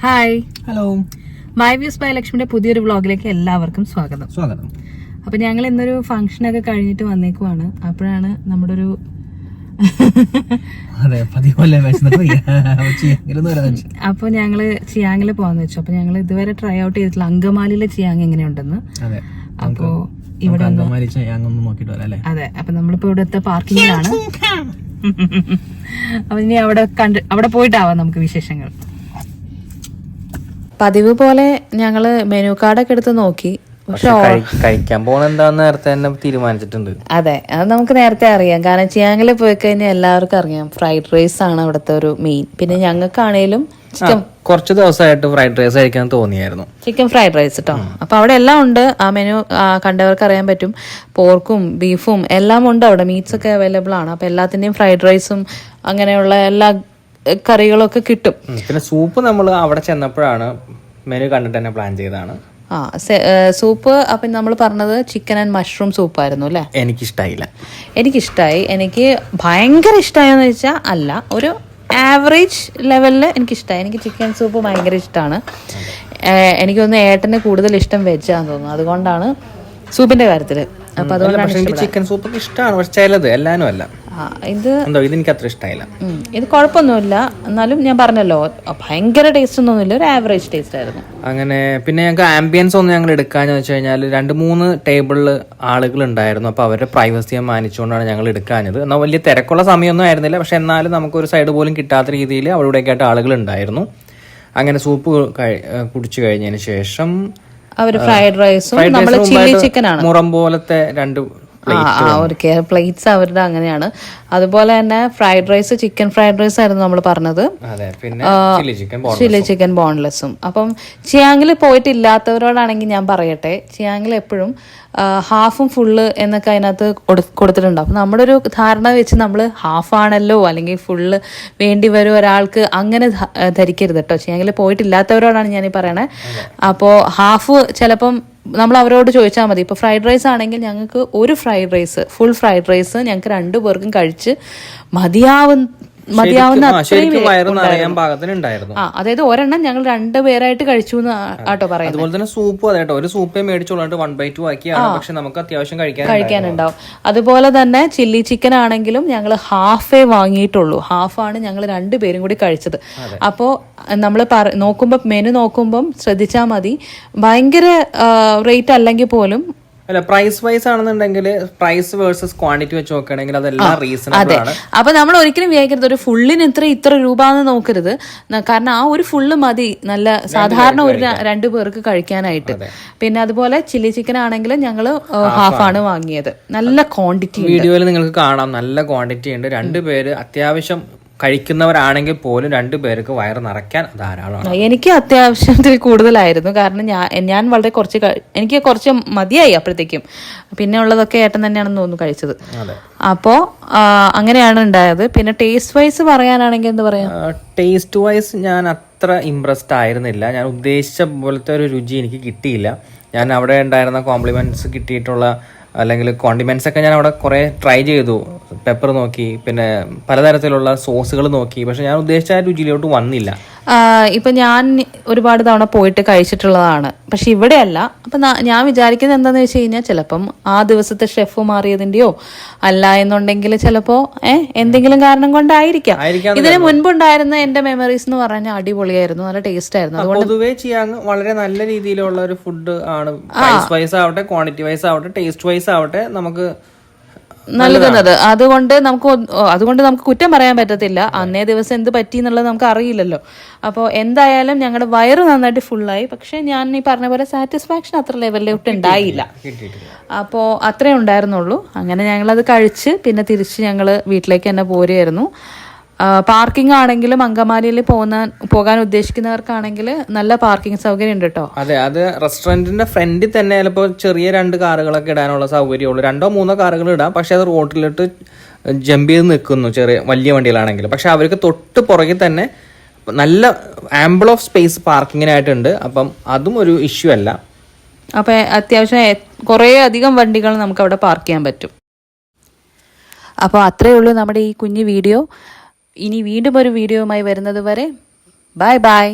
Hi, hello. My views by ലക്ഷ്മിയുടെ പുതിയൊരു വ്ളോഗിലേക്ക് എല്ലാവർക്കും സ്വാഗതം. അപ്പൊ ഞങ്ങൾ ഇന്നൊരു ഫംഗ്ഷനൊക്കെ കഴിഞ്ഞിട്ട് വന്നേക്കുവാണ്. അപ്പോഴാണ് നമ്മുടെ ഒരു അപ്പൊ ഞങ്ങള് ചിയാങ്ങില് പോവാന്ന് വെച്ചു. അപ്പൊ ഞങ്ങൾ ഇതുവരെ ട്രൈ ഔട്ട് ചെയ്തിട്ടില്ല അങ്കമാലിയിലെ ചിയാങ് എങ്ങനെയുണ്ടെന്ന്. അപ്പോ ഇവിടെ അതെ, അപ്പൊ നമ്മളിപ്പോ ഇവിടുത്തെ പാർക്കിങ്ങിലാണ്. അപ്പൊ ഇനി അവിടെ പോയിട്ടാവാം നമുക്ക് വിശേഷങ്ങൾ. പതിവ് പോലെ ഞങ്ങള് മെനു കാർഡൊക്കെ എടുത്ത് നോക്കി. കഴിക്കാൻ പോണ എന്താന്ന് നേരത്തെ തന്നെ തീരുമാനിച്ചിട്ടുണ്ട്. അതെ, അത് നമുക്ക് നേരത്തെ അറിയാം. കാരണം ചിയാങ്ങില് പോയി കഴിഞ്ഞാൽ എല്ലാവർക്കും അറിയാം ഫ്രൈഡ് റൈസ് ആണ് അവിടുത്തെ ഒരു മെയിൻ. പിന്നെ ഞങ്ങൾക്കാണേലും ചിക്കൻ കുറച്ച് ദിവസമായിട്ട് ഫ്രൈഡ് റൈസ് കഴിക്കാൻ തോന്നിയായിരുന്നു. ചിക്കൻ ഫ്രൈഡ് റൈസ് കേട്ടോ. അപ്പൊ അവിടെ എല്ലാം ഉണ്ട്. ആ മെനു കണ്ടവർക്ക് അറിയാൻ പറ്റും. പോർക്കും ബീഫും എല്ലാം ഉണ്ട് അവിടെ. മീറ്റ്സ് ഒക്കെ അവൈലബിൾ ആണ്. അപ്പൊ എല്ലാത്തിന്റെയും ഫ്രൈഡ് റൈസും അങ്ങനെയുള്ള എല്ലാ കറികളൊക്കെ കിട്ടും. പിന്നെ സൂപ്പ് നമ്മൾ അവിടെ ചെന്നപ്പോഴാണ് മെനു കണ്ടിട്ട് തന്നെ പ്ലാൻ ചെയ്തതാണ്. സൂപ്പ് അപ്പം നമ്മൾ പറഞ്ഞത് ചിക്കൻ ആൻഡ് മഷ്റൂം സൂപ്പായിരുന്നു അല്ലേ? എനിക്കിഷ്ടായില്ല. എനിക്ക് ഭയങ്കര ഇഷ്ടമായെന്ന് വെച്ചാൽ അല്ല, ഒരു ആവറേജ് ലെവലിൽ എനിക്കിഷ്ടമായി. എനിക്ക് ചിക്കൻ സൂപ്പ് ഭയങ്കര ഇഷ്ടമാണ്. എനിക്കൊന്ന് ഏട്ടന് കൂടുതൽ ഇഷ്ടം വെജാന്ന് തോന്നുന്നു. അതുകൊണ്ടാണ് സൂപ്പിന്റെ കാര്യത്തില്. അപ്പൊ അതുകൊണ്ടാണ് ചിക്കൻ സൂപ്പ് ഇഷ്ടമാണ്. പക്ഷെ ചിലത് എല്ലാനും അല്ല. ഇത് എനിക്ക് അത്ര ഇഷ്ടമായില്ല. ഇത് കുഴപ്പമൊന്നുമില്ല. എന്നാലും ഞാൻ പറഞ്ഞല്ലോ, ഭയങ്കര ടേസ്റ്റ് ഒന്നുമില്ല, ഒരു ആവറേജ് ടേസ്റ്റ് ആയിരുന്നു. അങ്ങനെ പിന്നെ ഞങ്ങൾക്ക് ആംബിയൻസ് ഒന്നും ഞങ്ങൾ എടുക്കാന്ന് വെച്ച് കഴിഞ്ഞാൽ 2-3 ടേബിളിൽ ആളുകൾ ഉണ്ടായിരുന്നു. അപ്പൊ അവരുടെ പ്രൈവസിയെ മാനിച്ചുകൊണ്ടാണ് ഞങ്ങൾ എടുക്കാഞ്ഞത്. എന്നാൽ വലിയ തിരക്കുള്ള സമയമൊന്നും ആയിരുന്നില്ല. പക്ഷെ എന്നാലും നമുക്കൊരു സൈഡ് പോലും കിട്ടാത്ത രീതിയിൽ അവിടെ ഇവിടെയൊക്കെയായിട്ട് ആളുകൾ ഉണ്ടായിരുന്നു. അങ്ങനെ സൂപ്പ് കുടിച്ചു കഴിഞ്ഞതിന് ശേഷം അവര് ഫ്രൈഡ് റൈസും നമ്മള് ചില്ലി ചിക്കൻ ആണ് മുറം പോലത്തെ 2 പ്ലേറ്റ്സ് അവരുടെ അങ്ങനെയാണ്. അതുപോലെ തന്നെ fried rice, chicken fried rice ആയിരുന്നു നമ്മൾ പറഞ്ഞത്. ചില്ലി ചിക്കൻ ബോൺലെസ്സും. അപ്പം ചിയാങ്ങിൽ പോയിട്ടില്ലാത്തവരോടാണെങ്കിൽ ഞാൻ പറയട്ടെ, ചിയാങ്ങിൽ എപ്പോഴും ഹാഫും ഫുള്ള് എന്നൊക്കെ അതിനകത്ത് കൊടുത്തിട്ടുണ്ട്. അപ്പം നമ്മുടെ ഒരു ധാരണ വെച്ച് നമ്മൾ ഹാഫാണല്ലോ അല്ലെങ്കിൽ ഫുള്ള് വേണ്ടി വരും ഒരാൾക്ക്, അങ്ങനെ ധരിക്കരുത് കേട്ടോ. ചിയാങ്ങിൽ പോയിട്ടില്ലാത്തവരോടാണ് ഞാനീ പറയണേ. അപ്പോൾ ഹാഫ് ചിലപ്പം നമ്മൾ അവരോട് ചോദിച്ചാൽ മതി. ഇപ്പോൾ ഫ്രൈഡ് റൈസ് ആണെങ്കിൽ ഞങ്ങൾക്ക് ഒരു fried rice, full fried rice ഞങ്ങൾക്ക് 2 പേർക്കും കഴിച്ച് മതിയാവുന്ന അതായത് ഒരെണ്ണം ഞങ്ങൾ 2 പേരായിട്ട് കഴിച്ചു ആട്ടോ പറയുന്നത്. അതുപോലെ തന്നെ സൂപ്പ് അതെട്ടോ, ഒരു സൂപ്പേ മേടിച്ചോളാണ്ട് 1/2 ആക്കിയാണ്. പക്ഷെ നമുക്ക് അത്യാവശ്യം കഴിക്കാനുണ്ടാവും. അതുപോലെ തന്നെ ചില്ലി ചിക്കൻ ആണെങ്കിലും ഞങ്ങൾ ഹാഫേ വാങ്ങിയിട്ടുള്ളൂ. ഹാഫാണ് ഞങ്ങൾ 2 പേരും കൂടി കഴിച്ചത്. അപ്പോ നമ്മൾ മെനു നോക്കുമ്പം ശ്രദ്ധിച്ചാൽ മതി, ഭയങ്കര റേറ്റ് അല്ലെങ്കിൽ പോലും അല്ല, പ്രൈസ് വൈസ് ആണെന്നുണ്ടെങ്കിൽ പ്രൈസ് വേഴ്സസ് ക്വാണ്ടിറ്റി വെച്ച് നോക്കുകയാണെങ്കിൽ അതെല്ലാം റീസണബിൾ ആണ്. അപ്പൊ നമ്മൾ ഒരിക്കലും വിചാരിക്കരുത് ഒരു ഫുള്ളിന് ഇത്ര രൂപ എന്ന് നോക്കരുത്. കാരണം ആ ഒരു ഫുള്ള് മതി നല്ല സാധാരണ ഒരു 2 പേർക്ക് കഴിക്കാനായിട്ട്. പിന്നെ അതുപോലെ ചില്ലി ചിക്കൻ ആണെങ്കിലും ഞങ്ങൾ ഹാഫാണ് വാങ്ങിയത്. നല്ല ക്വാണ്ടിറ്റി, വീഡിയോയിൽ നിങ്ങൾക്ക് കാണാം, നല്ല ക്വാണ്ടിറ്റി ഉണ്ട്. 2 പേര് അത്യാവശ്യം കഴിക്കുന്നവരാണെങ്കിൽ പോലും 2 പേർക്ക് വയറ് നിറയ്ക്കാൻ ധാരാളമാണ്. എനിക്ക് അത്യാവശ്യത്തിൽ കൂടുതലായിരുന്നു. കാരണം ഞാൻ വളരെ എനിക്ക് കുറച്ച് മതിയായി അപ്പോഴത്തേക്കും. പിന്നെ ഉള്ളതൊക്കെ ഏട്ടൻ തന്നെയാണെന്ന് തോന്നുന്നു കഴിച്ചത്. അപ്പോ അങ്ങനെയാണ് ഉണ്ടായത്. പിന്നെ ടേസ്റ്റ് വൈസ് പറയാനാണെങ്കിൽ എന്താ പറയാ, ടേസ്റ്റ് വൈസ് ഞാൻ അത്ര ഇംപ്രസ്ഡ് ആയിരുന്നില്ല. ഞാൻ ഉദ്ദേശിച്ച പോലത്തെ ഒരു രുചി എനിക്ക് കിട്ടിയില്ല. ഞാൻ അവിടെ ഉണ്ടായിരുന്ന കോംപ്ലിമെന്റ്സ് കിട്ടിയിട്ടുള്ള അല്ലെങ്കിൽ കോണ്ടിമെന്റ്സ് ഒക്കെ ഞാൻ അവിടെ കുറെ ട്രൈ ചെയ്തു. പെപ്പർ നോക്കി, പിന്നെ പലതരത്തിലുള്ള സോസുകൾ നോക്കി. പക്ഷെ ഞാൻ ഉദ്ദേശിച്ച രുചിയിലോട്ട് വന്നില്ല. ഇപ്പൊ ഞാൻ ഒരുപാട് തവണ പോയിട്ട് കഴിച്ചിട്ടുള്ളതാണ്. പക്ഷെ ഇവിടെയല്ല. അപ്പൊ ഞാൻ വിചാരിക്കുന്നത് എന്താന്ന് വെച്ച് കഴിഞ്ഞാൽ, ചിലപ്പം ആ ദിവസത്തെ ഷെഫ് മാറിയതിന്റെയോ അല്ല എന്നുണ്ടെങ്കിൽ ചിലപ്പോ എന്തെങ്കിലും കാരണം കൊണ്ടായിരിക്കാം. ഇതിന് മുൻപുണ്ടായിരുന്ന എന്റെ മെമ്മറീസ് എന്ന് പറഞ്ഞാൽ അടിപൊളിയായിരുന്നു, നല്ല ടേസ്റ്റ് ആയിരുന്നു. പൊതുവേ ചിയാങ് വളരെ നല്ല രീതിയിലുള്ള ഒരു ഫുഡ് ആണ്. പ്രൈസ് വൈസ് ആവട്ടെ, ക്വാണ്ടിറ്റി വൈസ് ആവട്ടെ, ടേസ്റ്റ് വൈസ് ആവട്ടെ നമുക്ക് നൽകുന്നത്. അതുകൊണ്ട് നമുക്ക് കുറ്റം പറയാൻ പറ്റത്തില്ല. അന്നേ ദിവസം എന്ത് പറ്റി എന്നുള്ളത് നമുക്ക് അറിയില്ലല്ലോ. അപ്പോൾ എന്തായാലും ഞങ്ങളുടെ വയറ് നന്നായിട്ട് ഫുള്ളായി. പക്ഷെ ഞാൻ ഈ പറഞ്ഞ പോലെ സാറ്റിസ്ഫാക്ഷൻ അത്ര ലെവലിലോട്ട് ഉണ്ടായില്ല. അപ്പോൾ അത്രേ ഉണ്ടായിരുന്നുള്ളൂ. അങ്ങനെ ഞങ്ങളത് കഴിച്ച് പിന്നെ തിരിച്ച് ഞങ്ങൾ വീട്ടിലേക്ക് തന്നെ പോരുമായിരുന്നു. പാർക്കിംഗ് ആണെങ്കിലും അങ്കമാലിയിൽ പോകാൻ ഉദ്ദേശിക്കുന്നവർക്കാണെങ്കിൽ നല്ല പാർക്കിംഗ് സൗകര്യം ഉണ്ട് കേട്ടോ. അതെ, അത് റെസ്റ്റോറന്റിന്റെ ഫ്രണ്ടിൽ തന്നെ ചിലപ്പോൾ ചെറിയ 2 കാറുകളൊക്കെ ഇടാനുള്ള സൗകര്യമുള്ളൂ. 2-3 കാറുകൾ ഇടാം. പക്ഷെ അത് റോഡിലിട്ട് ജമ്പ് ചെയ്ത് നിൽക്കുന്നു വലിയ വണ്ടികളാണെങ്കിൽ. പക്ഷെ അവർക്ക് തൊട്ട് പുറകിൽ തന്നെ നല്ല ആംബിൾ ഓഫ് സ്പേസ് പാർക്കിങ്ങിനായിട്ടുണ്ട്. അപ്പം അതും ഒരു ഇഷ്യൂ അല്ല. അപ്പം അത്യാവശ്യം കുറേ അധികം വണ്ടികൾ നമുക്ക് അവിടെ പാർക്ക് ചെയ്യാൻ പറ്റും. അപ്പോൾ അത്രയേ ഉള്ളൂ നമ്മുടെ ഈ കുഞ്ഞു വീഡിയോ. ഇനി വീണ്ടും ഒരു വീഡിയോയുമായി വരുന്നത് വരെ ബൈ ബൈ.